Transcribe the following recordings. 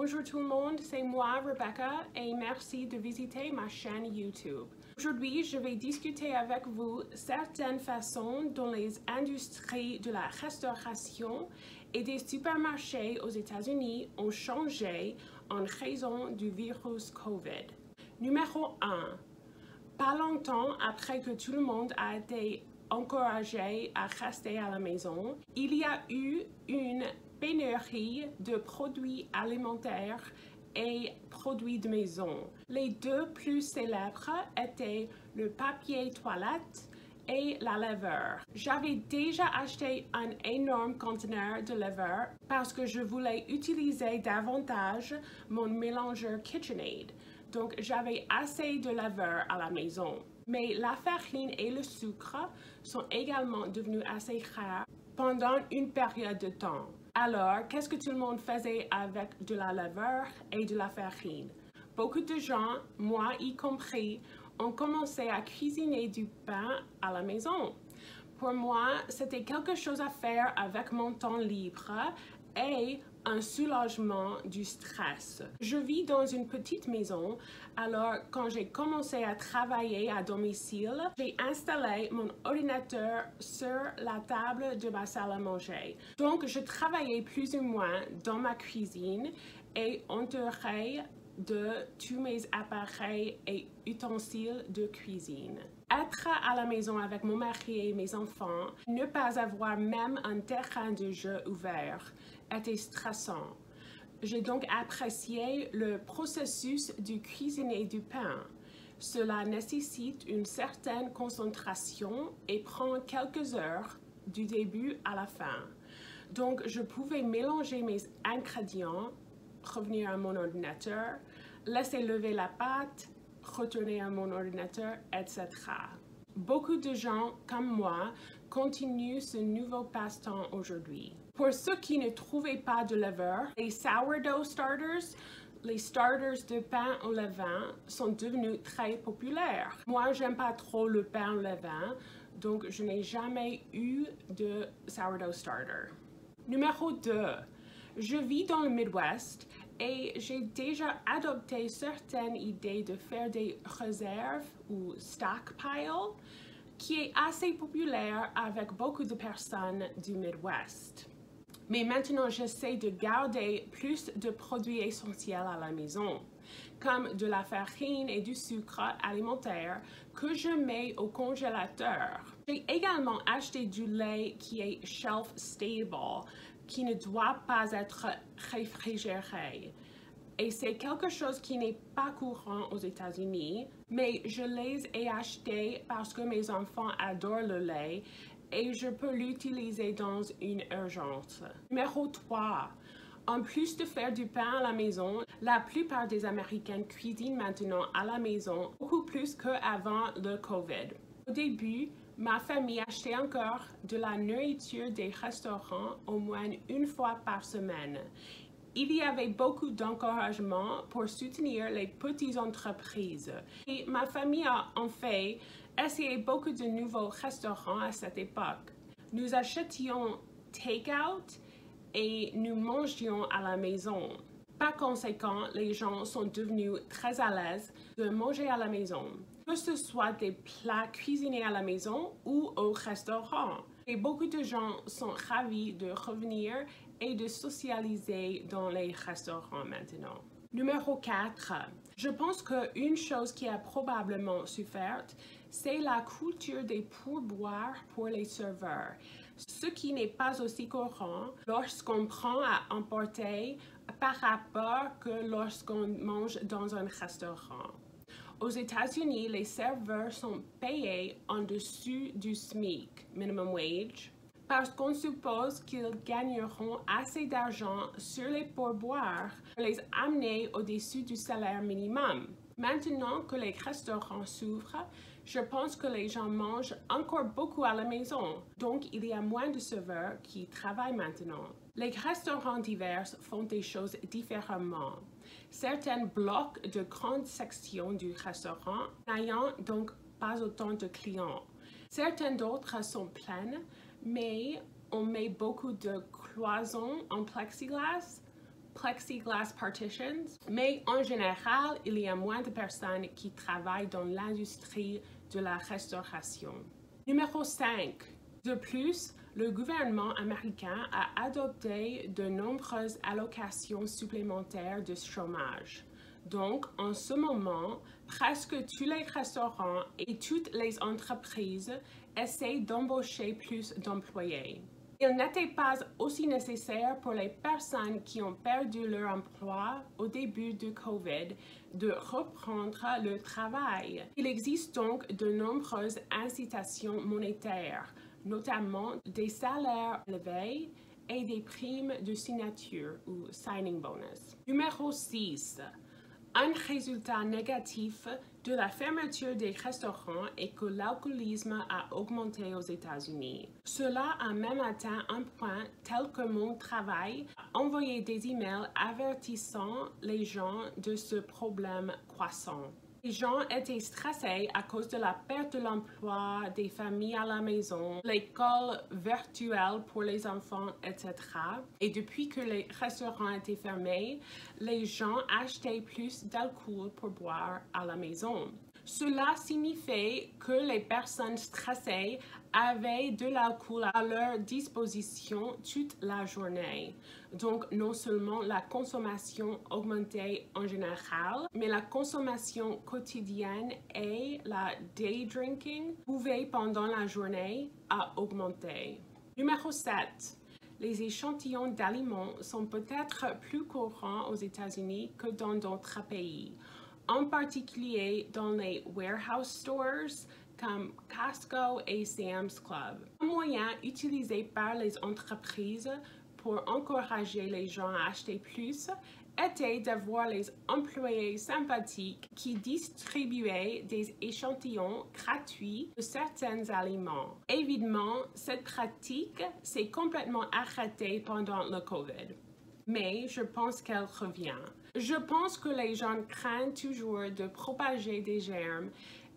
Bonjour tout le monde, c'est moi Rebecca et merci de visiter ma chaîne YouTube. Aujourd'hui, je vais discuter avec vous certaines façons dont les industries de la restauration et des supermarchés aux États-Unis ont changé en raison du virus COVID. Numéro 1. Pas longtemps après que tout le monde a été encouragé à rester à la maison, il y a eu une pénurie de produits alimentaires et produits de maison. Les deux plus célèbres étaient le papier toilette et la levure. J'avais déjà acheté un énorme conteneur de levure parce que je voulais utiliser davantage mon mélangeur KitchenAid. Donc, j'avais assez de levure à la maison. Mais la farine et le sucre sont également devenus assez rares pendant une période de temps. Alors, qu'est-ce que tout le monde faisait avec de la levure et de la farine? Beaucoup de gens, moi y compris, ont commencé à cuisiner du pain à la maison. Pour moi, c'était quelque chose à faire avec mon temps libre et un soulagement du stress. Je vis dans une petite maison, alors quand j'ai commencé à travailler à domicile, j'ai installé mon ordinateur sur la table de ma salle à manger. Donc, je travaillais plus ou moins dans ma cuisine et entouré de tous mes appareils et ustensiles de cuisine. Être à la maison avec mon mari et mes enfants, ne pas avoir même un terrain de jeu ouvert, était stressant. J'ai donc apprécié le processus du cuisiner du pain. Cela nécessite une certaine concentration et prend quelques heures du début à la fin. Donc, je pouvais mélanger mes ingrédients, revenir à mon ordinateur, laisser lever la pâte, retourner à mon ordinateur, etc. Beaucoup de gens comme moi continuent ce nouveau passe-temps aujourd'hui. Pour ceux qui ne trouvaient pas de levure, les sourdough starters, les starters de pain au levain, sont devenus très populaires. Moi, j'aime pas trop le pain au levain, donc je n'ai jamais eu de sourdough starter. Numéro 2. Je vis dans le Midwest et j'ai déjà adopté certaines idées de faire des réserves ou stockpile qui est assez populaire avec beaucoup de personnes du Midwest. Mais maintenant, j'essaie de garder plus de produits essentiels à la maison, comme de la farine et du sucre alimentaire que je mets au congélateur. J'ai également acheté du lait qui est shelf stable, qui ne doit pas être réfrigéré. Et c'est quelque chose qui n'est pas courant aux États-Unis, mais je les ai achetés parce que mes enfants adorent le lait et je peux l'utiliser dans une urgence. Numéro 3. En plus de faire du pain à la maison, la plupart des Américains cuisinent maintenant à la maison beaucoup plus qu'avant le COVID. Au début, ma famille achetait encore de la nourriture des restaurants au moins une fois par semaine. Il y avait beaucoup d'encouragement pour soutenir les petites entreprises. Et ma famille a en fait essayé beaucoup de nouveaux restaurants à cette époque. Nous achetions take-out et nous mangions à la maison. Par conséquent, les gens sont devenus très à l'aise de manger à la maison, que ce soit des plats cuisinés à la maison ou au restaurant. Et beaucoup de gens sont ravis de revenir et de socialiser dans les restaurants maintenant. Numéro 4. Je pense qu'une chose qui a probablement souffert, c'est la culture des pourboires pour les serveurs, ce qui n'est pas aussi courant lorsqu'on prend à emporter par rapport que lorsqu'on mange dans un restaurant. Aux États-Unis, les serveurs sont payés en dessous du SMIC, minimum wage, parce qu'on suppose qu'ils gagneront assez d'argent sur les pourboires pour les amener au-dessus du salaire minimum. Maintenant que les restaurants s'ouvrent, je pense que les gens mangent encore beaucoup à la maison, donc il y a moins de serveurs qui travaillent maintenant. Les restaurants divers font des choses différemment. Certains bloquent de grandes sections du restaurant, n'ayant donc pas autant de clients. Certaines d'autres sont pleines, mais on met beaucoup de cloisons en plexiglas plexiglass partitions, mais en général, il y a moins de personnes qui travaillent dans l'industrie de la restauration. Numéro 5. De plus, le gouvernement américain a adopté de nombreuses allocations supplémentaires de chômage. Donc, en ce moment, presque tous les restaurants et toutes les entreprises essaient d'embaucher plus d'employés. Il n'était pas aussi nécessaire pour les personnes qui ont perdu leur emploi au début du COVID de reprendre le travail. Il existe donc de nombreuses incitations monétaires, notamment des salaires élevés et des primes de signature ou signing bonus. Numéro 6. Un résultat négatif de la fermeture des restaurants est que l'alcoolisme a augmenté aux États-Unis. Cela a même atteint un point tel que mon travail a envoyé des emails avertissant les gens de ce problème croissant. Les gens étaient stressés à cause de la perte de l'emploi, des familles à la maison, l'école virtuelle pour les enfants, etc. Et depuis que les restaurants étaient fermés, les gens achetaient plus d'alcool pour boire à la maison. Cela signifiait que les personnes stressées avaient de l'alcool à leur disposition toute la journée. Donc, non seulement la consommation augmentait en général, mais la consommation quotidienne et la day drinking pouvaient pendant la journée à augmenter. Numéro 7. Les échantillons d'aliments sont peut-être plus courants aux États-Unis que dans d'autres pays, en particulier dans les warehouse stores comme Costco et Sam's Club. Un moyen utilisé par les entreprises pour encourager les gens à acheter plus était d'avoir les employés sympathiques qui distribuaient des échantillons gratuits de certains aliments. Évidemment, cette pratique s'est complètement arrêtée pendant le COVID, mais je pense qu'elle revient. Je pense que les gens craignent toujours de propager des germes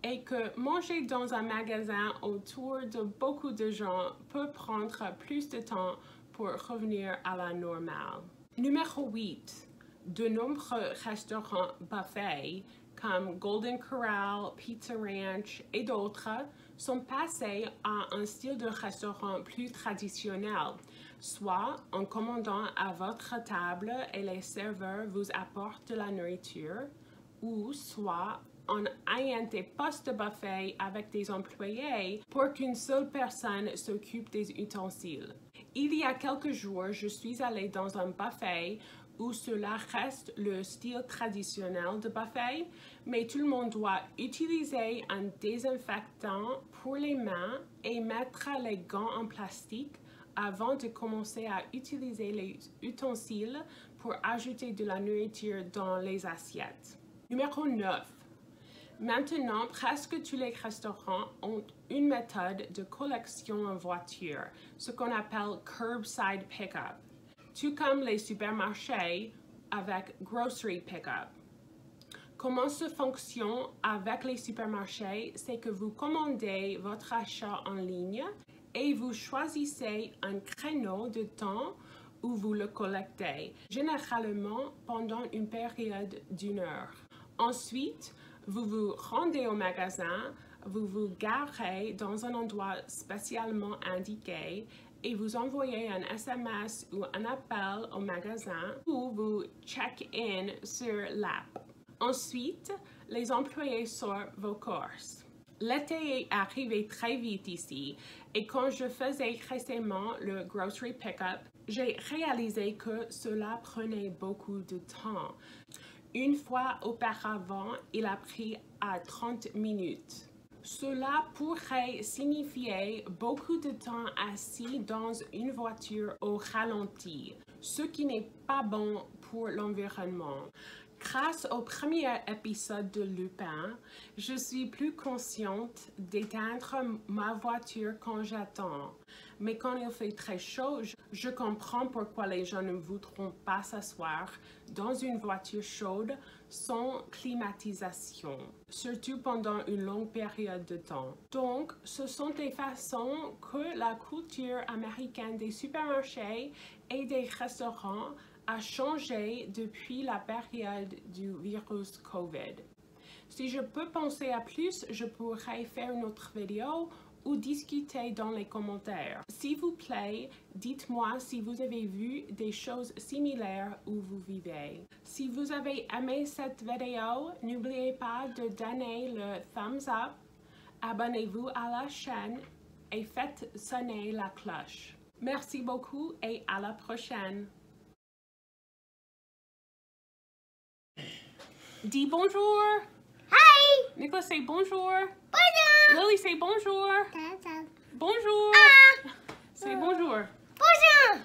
et que manger dans un magasin autour de beaucoup de gens peut prendre plus de temps pour revenir à la normale. Numéro 8. De nombreux restaurants buffets comme Golden Corral, Pizza Ranch et d'autres sont passés à un style de restaurant plus traditionnel, soit en commandant à votre table et les serveurs vous apportent de la nourriture, ou soit en ayant des postes de buffet avec des employés pour qu'une seule personne s'occupe des ustensiles. Il y a quelques jours, je suis allée dans un buffet où cela reste le style traditionnel de buffet, mais tout le monde doit utiliser un désinfectant pour les mains et mettre les gants en plastique avant de commencer à utiliser les ustensiles pour ajouter de la nourriture dans les assiettes. Numéro 9. Maintenant, presque tous les restaurants ont une méthode de collection en voiture, ce qu'on appelle curbside pickup, tout comme les supermarchés avec grocery pickup. Comment ça fonctionne avec les supermarchés, c'est que vous commandez votre achat en ligne et vous choisissez un créneau de temps où vous le collectez, généralement pendant une période d'1 heure. Ensuite, vous vous rendez au magasin, vous vous garez dans un endroit spécialement indiqué et vous envoyez un SMS ou un appel au magasin ou vous check-in sur l'app. Ensuite, les employés sortent vos courses. L'été est arrivé très vite ici et quand je faisais récemment le grocery pickup, j'ai réalisé que cela prenait beaucoup de temps. Une fois auparavant, il a pris à 30 minutes. Cela pourrait signifier beaucoup de temps assis dans une voiture au ralenti, ce qui n'est pas bon pour l'environnement. Grâce au premier épisode de Lupin, je suis plus consciente d'éteindre ma voiture quand j'attends. Mais quand il fait très chaud, je comprends pourquoi les gens ne voudront pas s'asseoir dans une voiture chaude sans climatisation, surtout pendant une longue période de temps. Donc, ce sont des façons que la culture américaine des supermarchés et des restaurants a changé depuis la période du virus COVID. Si je peux penser à plus, je pourrais faire une autre vidéo ou discuter dans les commentaires. S'il vous plaît, dites-moi si vous avez vu des choses similaires où vous vivez. Si vous avez aimé cette vidéo, n'oubliez pas de donner le thumbs up, abonnez-vous à la chaîne et faites sonner la cloche. Merci beaucoup et à la prochaine. Dis bonjour. Hi! Nicolas, say bonjour. Bonjour! Lily, say bonjour. Tata. Bonjour. Ah! Say bonjour. Bonjour!